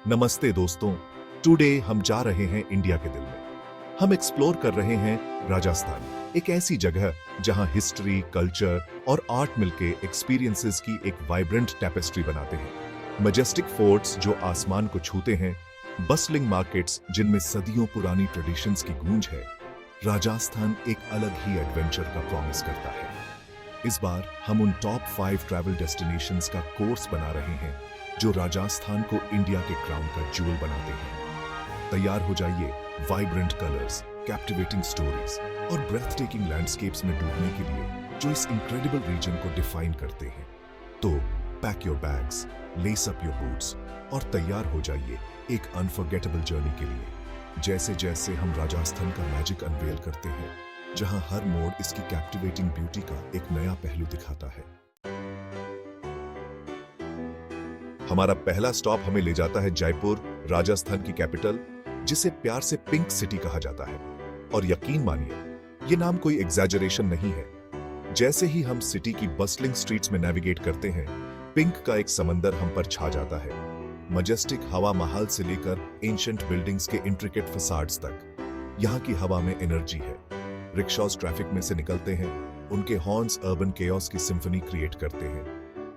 नमस्ते दोस्तों, टुडे हम जा रहे हैं इंडिया के दिल में। हम एक्सप्लोर कर रहे हैं राजस्थान, एक ऐसी जगह जहां हिस्ट्री, कल्चर और आर्ट मिलके एक्सपीरियंसेस की एक वाइब्रेंट टैपेस्ट्री बनाते हैं। मजेस्टिक फोर्ट्स जो आसमान को छूते हैं, बस्लिंग मार्केट्स जिनमें सदियों पुरानी ट्रेडिशंस की गूंज है। राजस्थान एक अलग ही एडवेंचर का प्रॉमिस करता है। इस बार हम उन टॉप 5 ट्रैवल डेस्टिनेशंस का कोर्स बना रहे हैं जो राजस्थान को इंडिया के क्राउन का ज्वेल बनाते हैं। तैयार हो जाइए वाइब्रेंट कलर्स, कैप्टिवेटिंग स्टोरीज और ब्रेथ टेकिंग लैंडस्केप्स में डूबने के लिए जो इस इनक्रेडिबल रीजन को डिफाइन करते हैं। तो pack your bags, less up your boots और तैयार हो जाइए एक अनफॉरगेटेबल जर्नी के लिए। जैसे जैसे हम राजस्थान का मैजिक अनवेल करते हैं, जहां हर मोड़ इसकी कैप्टिवेटिंग ब्यूटी का एक नया पहलू दिखाता है। हमारा पहला स्टॉप हमें ले जाता है जयपुर, राजस्थान की कैपिटल, जिसे प्यार से पिंक सिटी कहा जाता है। और यकीन मानिए, ये नाम कोई एग्जैजरेशन नहीं है। जैसे ही हम सिटी की बस्लिंग स्ट्रीट्स में नेविगेट करते हैं, पिंक का एक समंदर हम पर छा जाता है। मजेस्टिक हवा महल से लेकर एंशिएंट बिल्डिंग्स के इंट्रिकेट फसाड्स तक, यहाँ की हवा में एनर्जी है। रिक्शास ट्रैफिक में से निकलते हैं, उनके हॉर्न्स अर्बन केओस की सिम्फनी क्रिएट करते हैं,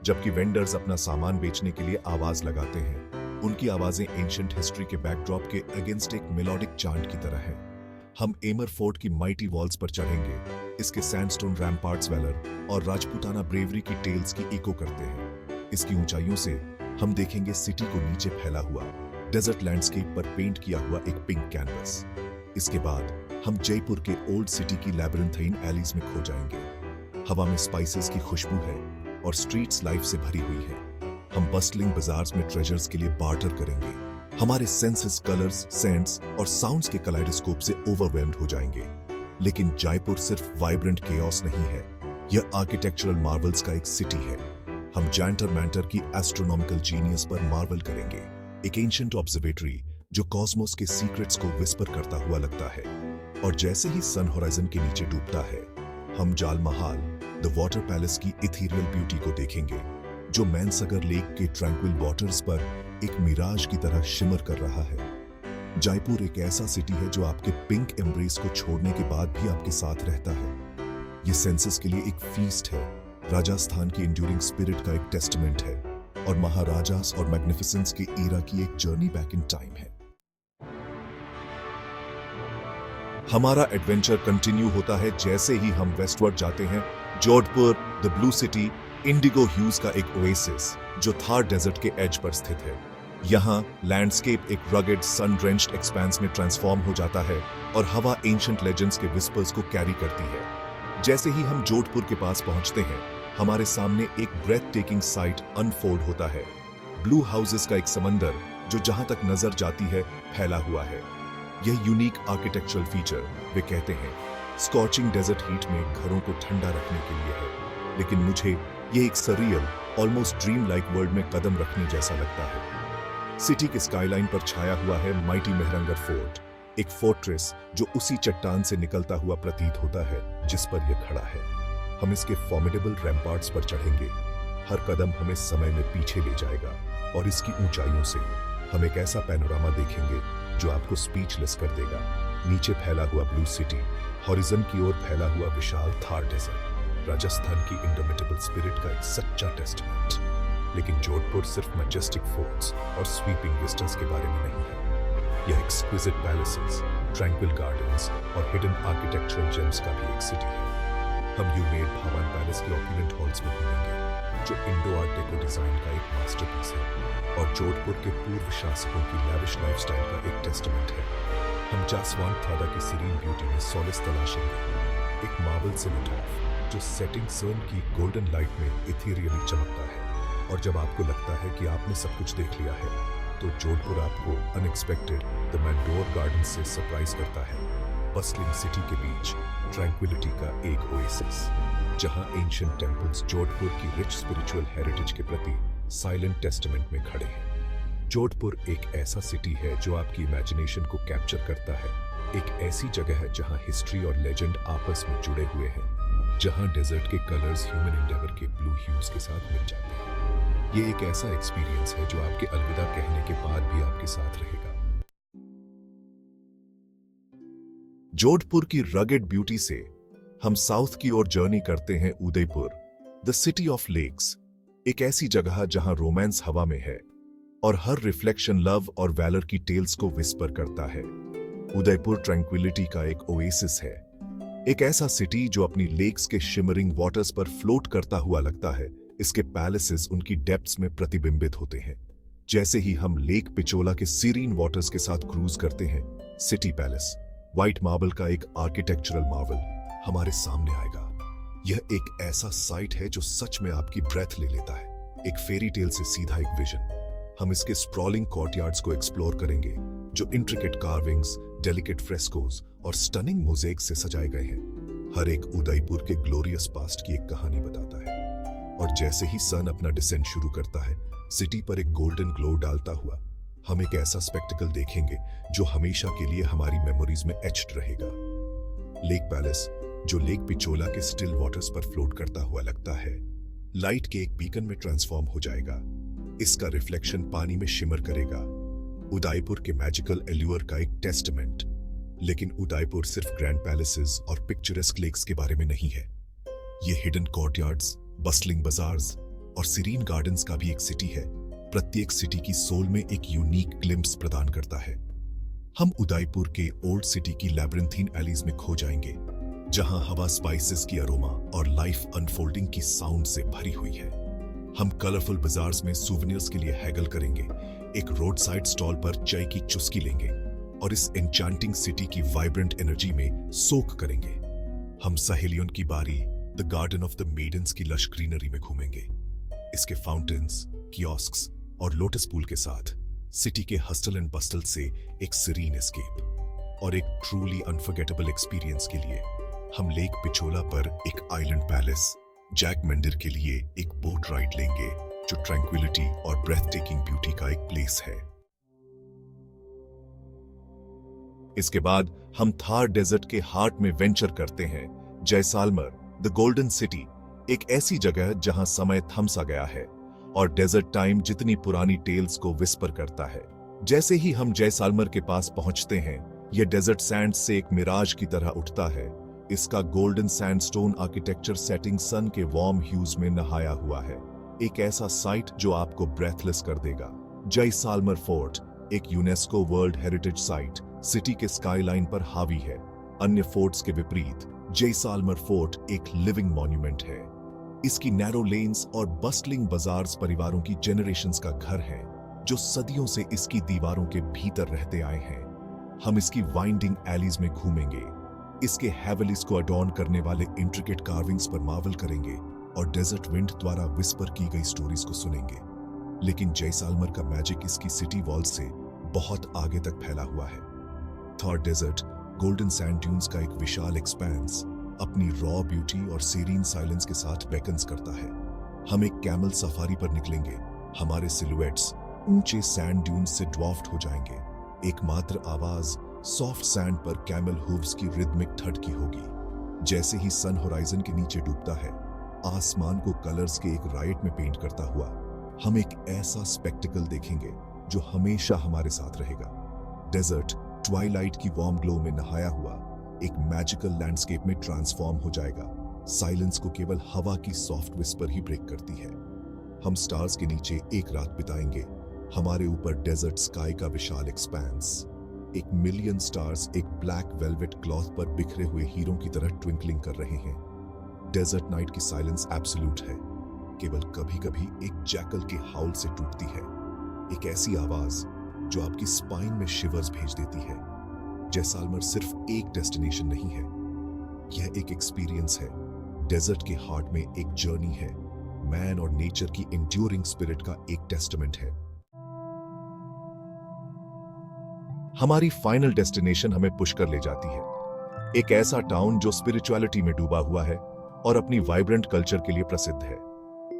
जबकि वेंडर्स अपना सामान बेचने के लिए आवाज लगाते हैं। उनकी आवाजें एंशिएंट हिस्ट्री के बैकड्रॉप के अगेंस्ट एक मेलोडिक चांट की तरह है। हम एमर फोर्ट की माइटी वॉल्स पर चढ़ेंगे। इसके सैंडस्टोन रैम्पार्ट्स वेलर और राजपूताना ब्रेवरी की टेल्स की इको करते हैं। इसकी ऊंचाइयों से हम देखेंगे सिटी को नीचे फैला हुआ डेजर्ट लैंडस्केप पर पेंट किया हुआ एक पिंक कैनवस। इसके बाद हम जयपुर के ओल्ड सिटी की लैबिरिंथाइन एलीज में खो जाएंगे। हवा में स्पाइसेस की खुशबू है और स्ट्रीट्स लाइफ से भरी हुई है। हम बस्टलिंग बाजार्स में ट्रेजर्स के लिए बार्टर करेंगे। हमारे सेंसेस कलर्स, सेंट्स और साउंड्स के कलाइडोस्कोप से ओवरवेल्म्ड हो जाएंगे। लेकिन जयपुर सिर्फ वाइब्रेंट केओस नहीं है, यह आर्किटेक्चरल मार्वल्स का एक सिटी है। हम जैंटर मैंटर की एस्ट्रोनॉमिकल जीनियस पर मार्वल करेंगे, एक एंशिएंट ऑब्जर्वेटरी जो कॉस्मोस के सीक्रेट्स को विस्पर करता हुआ लगता है। और जैसे ही सन होराइजन के नीचे डूबता है, हम जाल महाल, द वाटर पैलेस की इथीरियल ब्यूटी को देखेंगे, जो मैनसगर लेक के ट्रैंक्विल वाटर्स पर एक मिराज की तरह शिमर कर रहा है। जयपुर एक ऐसा सिटी है जो आपके पिंक एम्ब्रेस को छोड़ने के बाद भी आपके साथ रहता है। ये सेंसेस के लिए एक फीस्ट है, राजस्थान की इंड्यूरिंग स्पिरिट का एक टेस्टमेंट है, और महाराजास और मैग्निफिसेंस के ईरा की एक जर्नी बैक इन टाइम है। हमारा एडवेंचर कंटिन्यू होता है जैसे ही हम वेस्टवर्ड जाते हैं। Jodhpur, the blue city, Indigo huge का एक ओएसिस जो थार डेजर्ट के एज पर स्थित है। यहाँ लैंडस्केप एक रगेड सन ड्रेंच्ड एक्सपेंस में ट्रांसफॉर्म हो जाता है और हवा एंशिएंट लेजेंड्स के विस्पर्स को कैरी करती है। जैसे ही हम जोधपुर के पास पहुंचते हैं, हमारे सामने एक ब्रेथ टेकिंग साइट अनफोल्ड होता है। ब्लू हाउसेस का एक समंदर जो जहां तक नजर जाती है फैला हुआ है। यह यूनिक आर्किटेक्चरल फीचर, वे कहते हैं, स्कॉचिंग डेजर्ट हीट में घरों को ठंडा रखने के लिए है। लेकिन मुझे यह एक surreal, almost dream like world में कदम रखने जैसा लगता है। सिटी के स्काईलाइन पर छाया हुआ है माइटी मेहरंगर फोर्ट, एक फोर्ट्रेस जो उसी चट्टान से निकलता हुआ प्रतीत होता है जिस पर यह खड़ा है। हम इसके फॉर्मिडेबल रैम्पार्ट्स पर चढ़ेंगे। हर कदम हमें समय में पीछे ले जाएगा और इसकी ऊंचाइयों से हम एक ऐसा पैनोरामा देखेंगे जो आपको स्पीचलेस कर देगा। नीचे फैला हुआ ब्लू सिटी, हॉरिजन की ओर फैला हुआ विशाल थार डेजर्ट, राजस्थान की इंडोमिटेबल स्पिरिट का एक सच्चा टेस्टमेंट। लेकिन जोधपुर सिर्फ मैजेस्टिक फोर्ट्स और स्वीपिंग विस्टास के बारे में नहीं है। यह एक्सक्विजिट पैलेसेस, ट्रैंक्विल गार्डन्स और हिडन आर्किटेक्चरल जेम्स का भी एक सिटी है। हम यूमेड भवन पैलेस के ऑपुलेंट हॉल्स में घूमेंगे, जो इंडो आर्ट डेको डिजाइन का एक मास्टरपीस है और जोधपुर के पूर्व शासकों की लैविश लाइफस्टाइल का एक टेस्टमेंट है। हम जासवांत थादा की सीरीन ब्यूटी में सॉलिस तलाशेंगे, एक मार्बल सिनेटॉफ जो सेटिंग सन की गोल्डन लाइट में इथेरियली चमकता है। और जब आपको लगता है कि आपने सब कुछ देख लिया है, तो जोधपुर आपको अनएक्सपेक्टेड द मैंडोर गार्डन से सरप्राइज करता है। बस्लिंग सिटी के बीच ट्रैंक्विलिटी का एक ओएसिस, जहां एंशिएंट टेम्पल्स जोधपुर की रिच स्पिरिचुअल हेरिटेज के प्रति साइलेंट टेस्टमेंट में खड़े हैं। जोधपुर एक ऐसा सिटी है जो आपकी इमेजिनेशन को कैप्चर करता है, एक ऐसी जगह है जहां हिस्ट्री और लेजेंड आपस में जुड़े हुए हैं, जहां डेजर्ट के कलर्स ह्यूमन एंडेवर के ब्लू ह्यूज के साथ मिल जाते हैं। ये एक ऐसा एक्सपीरियंस है जो आपके अलविदा कहने के बाद भी आपके साथ रहेगा। जोधपुर की रगेड ब्यूटी से हम साउथ की ओर जर्नी करते हैं Udaipur, the city of lakes, एक ऐसी जगह जहां रोमांस हवा में है और हर रिफ्लेक्शन लव और वैलर की टेल्स को विस्पर करता है। उदयपुर ट्रैंक्विलिटी का एक ओएसिस है, एक ऐसा सिटी जो अपनी लेक्स के शिमरिंग वाटर्स पर फ्लोट करता हुआ लगता है। इसके पैलेसेस उनकी डेप्थ्स में प्रतिबिंबित होते हैं। जैसे ही हम लेक पिचोला के सीरीन वाटर्स के साथ क्रूज करते हैं, सिटी पैलेस, व्हाइट मार्बल का एक आर्किटेक्चरल मार्वल हमारे सामने आएगा। यह एक ऐसा साइट है जो सच में आपकी ब्रेथ ले लेता है, एक फेरी टेल से सीधा एक विजन। हम इसके स्प्रॉलिंग कोर्टयार्ड्स को एक्सप्लोर करेंगे जो इंट्रिकेट कार्विंग्स, डेलिकेट फ्रेस्कोस और स्टनिंग मोज़ेक से सजाए गए हैं। हर एक उदयपुर के ग्लोरियस पास्ट की एक कहानी बताता है। और जैसे ही सन अपना डिसेंट शुरू करता है, सिटी पर एक गोल्डन ग्लो डालता हुआ, हम एक ऐसा स्पेक्टिकल देखेंगे जो हमेशा के लिए हमारी मेमोरीज में एच्ड रहेगा। लेक पैलेस, जो लेक पिचोला के स्टिल वाटर्स पर फ्लोट करता हुआ लगता है, लाइट के एक बीकन में ट्रांसफॉर्म हो जाएगा। इसका रिफ्लेक्शन पानी में शिमर करेगा, उदयपुर के मैजिकल एल्यूर का एक टेस्टमेंट। लेकिन उदयपुर सिर्फ ग्रैंड पैलेसेस और पिक्चरस्क लेक्स के बारे में नहीं है। ये हिडन कोर्टयार्ड्स, बस्लिंग बाजार्स और सीरीन गार्डन्स का भी एक सिटी है। प्रत्येक सिटी की सोल में एक यूनिक ग्लिम्प्स प्रदान करता है। हम उदयपुर के ओल्ड सिटी की लैब्रिंथीन एलीज में खो जाएंगे, जहां हवा स्पाइसेस की अरोमा और लाइफ अनफोल्डिंग की साउंड से भरी हुई है। हम कलरफुल बाजार्स में सूवेनियर्स के लिए हैगल करेंगे, एक रोड साइड स्टॉल पर चाय की चुस्की लेंगे और इस एन्चांटिंग सिटी की वाइब्रेंट एनर्जी में सोक करेंगे। हम सहेलियों की बारी the garden of the maidens की लश ग्रीनरी में घूमेंगे, इसके फाउंटेन्स, कियोस्क्स और लोटस पूल के साथ सिटी के हस्टल एंड बस्टल से एक सीरीन एस्केप। और एक ट्रूली अनफॉरगेटेबल एक्सपीरियंस के लिए हम लेक पिचोला पर एक आइलैंड पैलेस, जैक मंदिर के लिए एक बोट राइड लेंगे जो ट्रैंक्विलिटी और ब्रेथ टेकिंग ब्यूटी का एक प्लेस है। इसके बाद हम थार डेजर्ट के हार्ट में वेंचर करते हैं, जैसालमर, द गोल्डन सिटी, एक ऐसी जगह जहां समय थम सा गया है और डेजर्ट टाइम जितनी पुरानी टेल्स को विस्पर करता है। जैसे ही हम जैसालमर के पास पहुंचते हैं, यह डेजर्ट सैंड से एक मिराज की तरह उठता है। इसका golden sandstone architecture setting sun के वार्म ह्यूज में नहाया हुआ है, एक ऐसा साइट जो आपको ब्रेथलेस कर देगा। जैसालमर फोर्ट, एक UNESCO world heritage site, city के स्काईलाइन पर हावी है। अन्य फोर्ट्स के विपरीत जैसालमर फोर्ट एक लिविंग मॉन्यूमेंट है। इसकी नैरो लेन्स और बस्टलिंग बाजार्स परिवारों की जेनरेशंस का घर है, जो सदियों से इसकी दीवारों के भीतर रहते आए हैं। हम इसकी वाइंडिंग एलीज में घूमेंगे, इसके हैवेलीज को अडॉर्न करने वाले इंट्रिकेट कार्विंग्स पर मार्वल करेंगे और डेजर्ट विंड द्वारा विस्पर की गई स्टोरीज को सुनेंगे। लेकिन जैसालमर का मैजिक इसकी सिटी वॉल से बहुत आगे तक फैला हुआ है। Thar desert, golden sand dunes का एक विशाल एक्सपेंस, अपनी रॉ ब्यूटी और सीरीन साइलेंस के साथ बेकन्स करता है। हम एक कैमल सफारी पर निकलेंगे, हमारे सिलुएट्स ऊंचे सैंड ड्यून्स से ड्वाफ्ट हो जाएंगे। एकमात्र आवाज सॉफ्ट सैंड पर कैमल हूव्स की रिदमिक थड की होगी। जैसे ही सन होराइजन के नीचे डूबता है, आसमान को कलर्स के एक राइट में पेंट करता हुआ, हम एक ऐसा स्पेक्टिकल देखेंगे जो हमेशा हमारे साथ रहेगा। डेजर्ट ट्वाइलाइट की वार्म ग्लो में नहाया हुआ एक मैजिकल लैंडस्केप में ट्रांसफॉर्म हो जाएगा। साइलेंस को केवल हवा की सॉफ्ट विस्पर ही ब्रेक करती है। हम स्टार्स के नीचे एक रात बिताएंगे, हमारे ऊपर डेजर्ट स्काई का विशाल एक्सपेंस, एक मिलियन स्टार्स एक ब्लैक वेलवेट क्लॉथ पर बिखरे हुए हीरों की तरह ट्विंकलिंग कर रहे हैं। डेजर्ट नाइट की साइलेंस एब्सोल्यूट है, केवल कभी-कभी एक जैकल के हाउल से टूटती है, एक ऐसी आवाज जो आपकी स्पाइन में शिवर्स भेज देती है। जैसालमर सिर्फ एक डेस्टिनेशन नहीं है, यह एक एक्सपीरियंस है। डेजर्ट के हार्ट में एक जर्नी है, मैन और नेचर की एंड्यूरिंग स्पिरिट का एक टेस्टामेंट है। हमारी फाइनल डेस्टिनेशन हमें पुष्कर ले जाती है, एक ऐसा टाउन जो स्पिरिचुअलिटी में डूबा हुआ है और अपनी वाइब्रेंट कल्चर के लिए प्रसिद्ध है।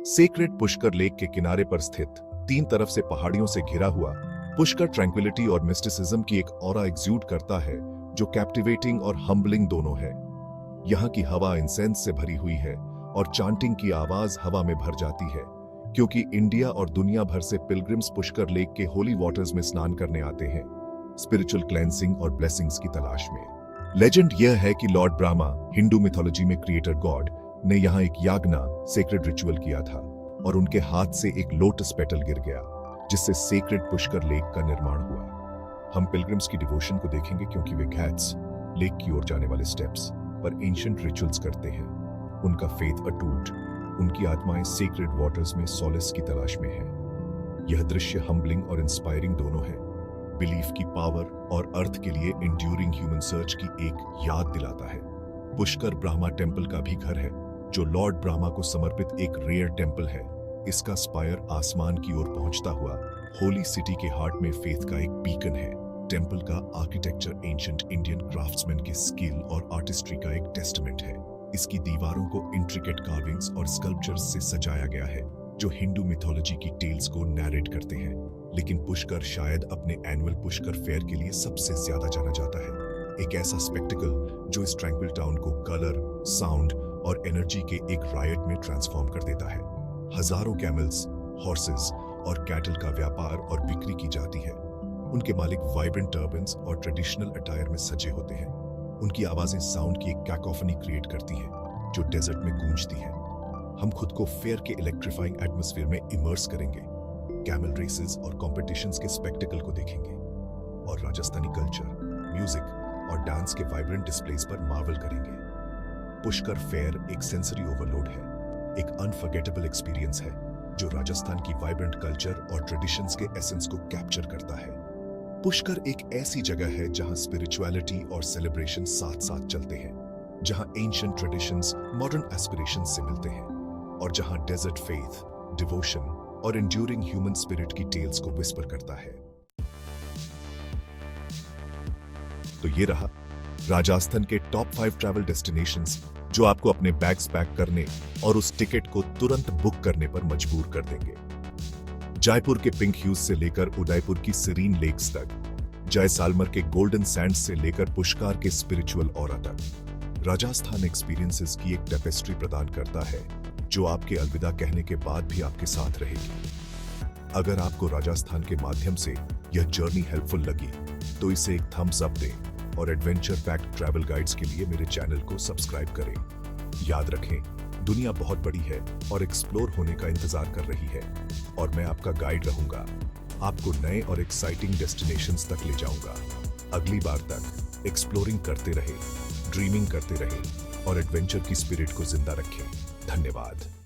सेक्रेड पुष्कर लेक के किनारे पर स्थित, तीन तरफ से पहाड़ियों से घिरा हुआ पुष्कर ट्रैंक्विलिटी और मिस्टिसिज्म की एक ऑरा एक्सूड करता है जो कैप्टिवेटिंग और हम्बलिंग दोनों है। यहाँ की हवा इंसेंस से भरी हुई है और चांटिंग की आवाज हवा में भर जाती है। क्योंकि इंडिया और दुनिया भर से पिलग्रिम्स पुष्कर लेक के होली वाटर्स में स्नान करने आते हैं, स्पिरिचुअल क्लेंसिंग और ब्लेसिंग्स की तलाश में। लेजेंड यह है कि लॉर्ड ब्रह्मा, हिंदू मिथोलॉजी में क्रिएटर गॉड, ने यहाँ एक यागना सेक्रेड रिचुअल किया था और उनके हाथ से एक लोटस पेटल गिर गया, जिससे सेक्रेड पुष्कर लेक का निर्माण हुआ। हम पिलग्रिम्स की डिवोशन को देखेंगे क्योंकि वे घाट्स, लेक की ओर जाने वाले स्टेप्स पर एंशिएंट रिचुअल्स करते हैं। उनका फेथ अटूट, उनकी आत्माएं सेक्रेड वाटर्स में सॉलिस की तलाश में है। यह दृश्य हम्बलिंग और इंस्पायरिंग दोनों है। बिलीफ की पावर और अर्थ के लिए एंड्यूरिंग ह्यूमन सर्च की एक याद दिलाता है। पुष्कर ब्रह्मा टेम्पल का भी घर है, जो लॉर्ड ब्रह्मा को समर्पित एक रेयर टेम्पल है। इसका स्पायर आसमान की ओर पहुंचता हुआ होली सिटी के हार्ट में फेथ का एक बीकन है। टेम्पल का आर्किटेक्चर एंशिएंट इंडियन क्राफ्ट्समैन के स्किल और आर्टिस्ट्री का एक टेस्टमेंट है। इसकी दीवारों को इंट्रिकेट कार्विंग्स और स्कल्पचर्स से सजाया गया है, जो हिंदू मिथोलॉजी की टेल्स को नैरेट करते हैं। लेकिन पुष्कर शायद अपने एनुअल पुष्कर फेयर के लिए सबसे ज्यादा जाना जाता है। एक ऐसा स्पेक्टिकल जो इस ट्रैंक्विल टाउन को कलर, साउंड और एनर्जी के एक रायट में ट्रांसफॉर्म कर देता है। हजारों कैमल्स, हॉर्सेस और कैटल का व्यापार और बिक्री की जाती है। उनके मालिक वाइब्रेंट टर्बन्स और ट्रेडिशनल अटायर में सजे होते हैं। उनकी आवाजें साउंड की एक कैकोफनी क्रिएट करती हैं, जो डेजर्ट में गूंजती है। हम खुद को फेयर के इलेक्ट्रीफाइंग एटमॉस्फेयर में इमर्स करेंगे, कैमल रेसेस और कॉम्पिटिशन्स के स्पेक्टिकल को देखेंगे और राजस्थानी कल्चर, म्यूजिक और डांस के वाइब्रेंट डिस्प्लेस पर मार्वल करेंगे। पुष्कर फेयर एक सेंसरी ओवरलोड है, एक अनफॉरगेटेबल एक्सपीरियंस है जो राजस्थान की वाइब्रेंट कल्चर और ट्रेडिशंस के एसेंस को कैप्चर करता है। पुष्कर एक ऐसी जगह है जहां स्पिरिचुअलिटी और सेलिब्रेशन साथ साथ चलते हैं, जहां एंशिएंट ट्रेडिशंस मॉडर्न एस्पिरेशंस से मिलते हैं और जहां डेजर्ट फेथ, डिवोशन और एंड्यूरिंग ह्यूमन स्पिरिट की टेल्स को विस्पर करता है। तो ये रहा राजस्थान के टॉप 5 ट्रैवल डेस्टिनेशंस जो आपको अपने बैग्स पैक करने और उस टिकट को तुरंत बुक करने पर मजबूर कर देंगे। जयपुर के पिंक ह्यूज से लेकर उदयपुर की सीरीन लेक्स तक, जैसलमेर के गोल्डन सैंड्स से लेकर पुष्कर के स्पिरिचुअल ऑरा तक, राजस्थान एक्सपीरियंसेस की एक टेपेस्ट्री प्रदान करता है जो आपके अलविदा कहने के बाद भी आपके साथ रहेगी। अगर आपको राजस्थान के माध्यम से यह जर्नी हेल्पफुल लगी तो इसे एक थम्स अप दें और एडवेंचर पैक्ड ट्रैवल गाइड्स के लिए मेरे चैनल को सब्सक्राइब करें। याद रखें, दुनिया बहुत बड़ी है और एक्सप्लोर होने का इंतजार कर रही है और मैं आपका गाइड रहूंगा। आपको नए और एक्साइटिंग डेस्टिनेशंस तक ले जाऊंगा। अगली बार तक एक्सप्लोरिंग करते रहे, ड्रीमिंग करते रहे और एडवेंचर की स्पिरिट को जिंदा रखें। धन्यवाद।